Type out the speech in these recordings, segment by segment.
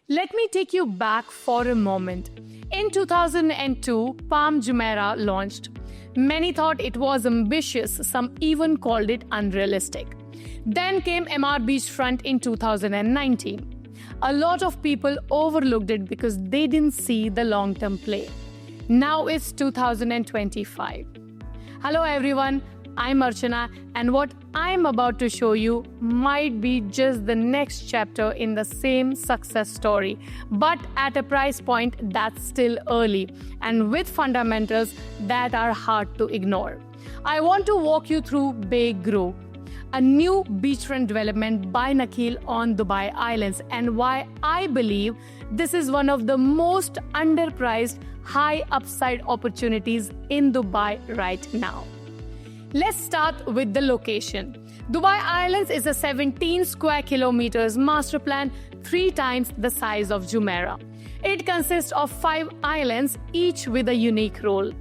Let me take you back for a moment. In 2002, Palm Jumeirah launched. Many thought it was ambitious, some even called it unrealistic. Then came Emaar Beachfront in 2019. A lot of people overlooked it because they didn't see the long-term play. Now it's 2025. Hello everyone, I'm Archana, and what I'm about to show you might be just the next chapter in the same success story, but at a price point that's still early and with fundamentals that are hard to ignore. I want to walk you through Bay Grove, a new beachfront development by Nakheel on Dubai Islands, and why I believe this is one of the most underpriced, high upside opportunities in Dubai right now. Let's start with the location. Dubai Islands is a 17 square kilometers master plan, 3 times the size of Jumeirah. It consists of 5 islands, each with a unique role.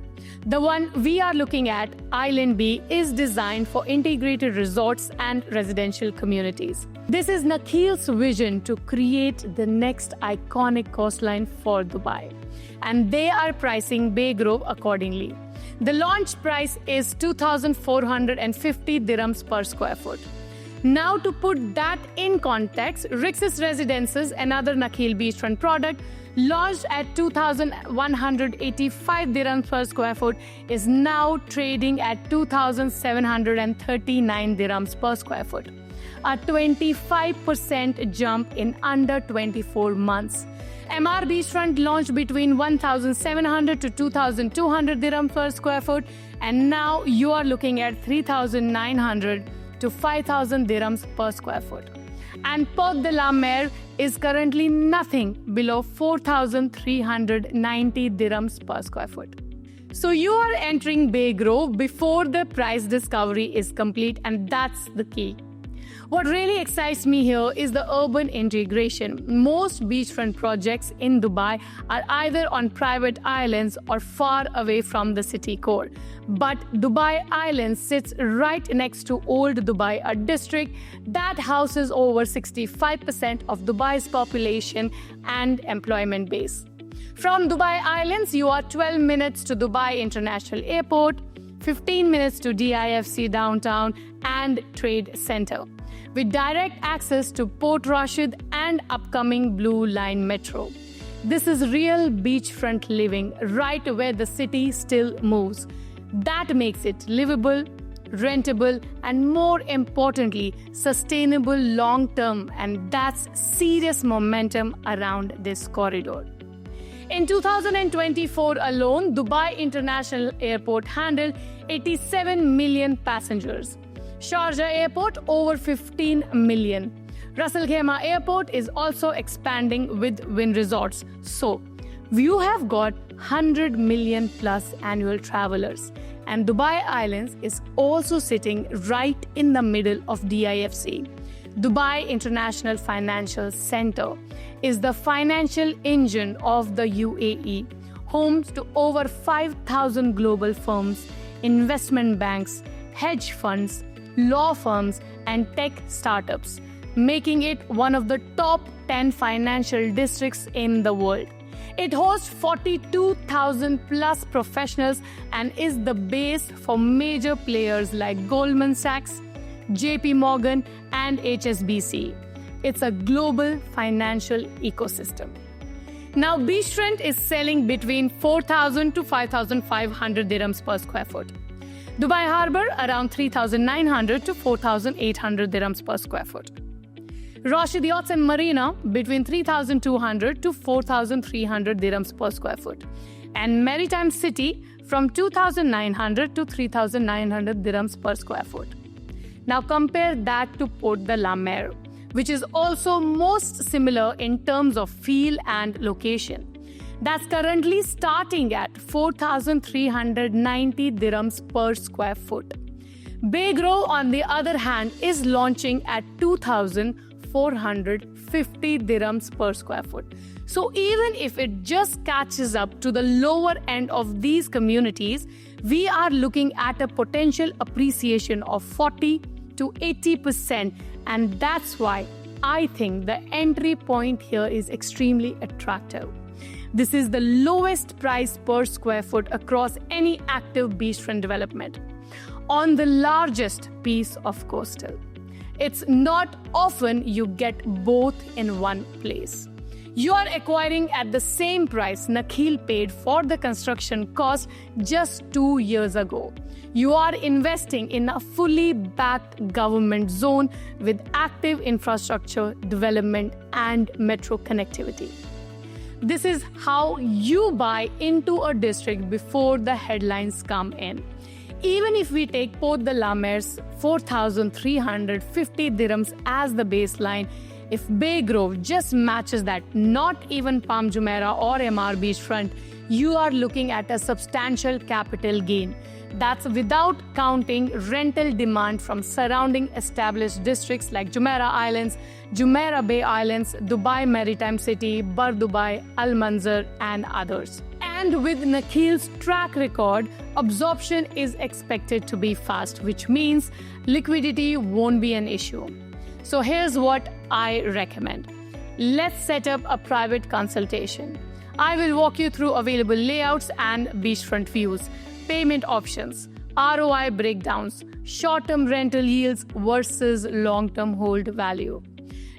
The one we are looking at, Island B, is designed for integrated resorts and residential communities. This is Nakheel's vision to create the next iconic coastline for Dubai, and they are pricing Bay Grove accordingly. The launch price is 2,450 dirhams per square foot. Now, to put that in context, Rixis Residences, another Nakheel beachfront product, launched at 2,185 dirhams per square foot, is now trading at 2,739 dirhams per square foot. A 25% jump in under 24 months. Emaar Beachfront launched between 1,700 to 2,200 dirhams per square foot, and now you are looking at 3,900 to 5,000 dirhams per square foot. And Porte de la Mer is currently nothing below 4,390 dirhams per square foot. So you are entering Bay Grove before the price discovery is complete, and that's the key. What really excites me here is the urban integration. Most beachfront projects in Dubai are either on private islands or far away from the city core. But Dubai Island sits right next to Old Dubai, a district that houses over 65% of Dubai's population and employment base. From Dubai Islands, you are 12 minutes to Dubai International Airport, 15 minutes to DIFC downtown and Trade Center, with direct access to Port Rashid and upcoming Blue Line Metro. This is real beachfront living, right where the city still moves. That makes it livable, rentable, and more importantly, sustainable long-term, and that's serious momentum around this corridor. In 2024 alone, Dubai International Airport handled 87 million passengers. Sharjah Airport over 15 million. Ras Al Khaimah Airport is also expanding with Wynn Resorts. So, you have got 100 million plus annual travelers. And Dubai Islands is also sitting right in the middle of DIFC. Dubai International Financial Center is the financial engine of the UAE, home to over 5,000 global firms, investment banks, hedge funds, law firms, and tech startups, making it one of the top 10 financial districts in the world. It hosts 42,000 plus professionals and is the base for major players like Goldman Sachs, JP Morgan, and HSBC. It's a global financial ecosystem. Now, beachfront is selling between 4,000 to 5,500 dirhams per square foot. Dubai Harbour around 3,900 to 4,800 dirhams per square foot. Rashid Yachts and Marina between 3,200 to 4,300 dirhams per square foot. And Maritime City from 2,900 to 3,900 dirhams per square foot. Now compare that to Porte de la Mer, which is also most similar in terms of feel and location. That's currently starting at 4,390 dirhams per square foot. Bay Grove, on the other hand, is launching at 2,450 dirhams per square foot. So even if it just catches up to the lower end of these communities, we are looking at a potential appreciation of 40 to 80%, and that's why I think the entry point here is extremely attractive. This is the lowest price per square foot across any active beachfront development on the largest piece of coastal. It's not often you get both in one place. You are acquiring at the same price Nakheel paid for the construction cost just 2 years ago. You are investing in a fully backed government zone with active infrastructure development and metro connectivity. This is how you buy into a district before the headlines come in. Even if we take Port de la Mer's 4,350 dirhams as the baseline, if Bay Grove just matches that, not even Palm Jumeirah or MR Beachfront, you are looking at a substantial capital gain. That's without counting rental demand from surrounding established districts like Jumeirah Islands, Jumeirah Bay Islands, Dubai Maritime City, Bar Dubai, Al Manzar, and others. And with Nakheel's track record, absorption is expected to be fast, which means liquidity won't be an issue. So here's what I recommend. Let's set up a private consultation. I will walk you through available layouts and beachfront views, payment options, ROI breakdowns, short-term rental yields versus long-term hold value.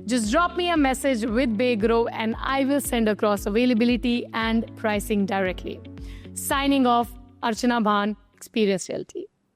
Just drop me a message with Bay Grove and I will send across availability and pricing directly. Signing off, Archana Bhan, Experience Realty.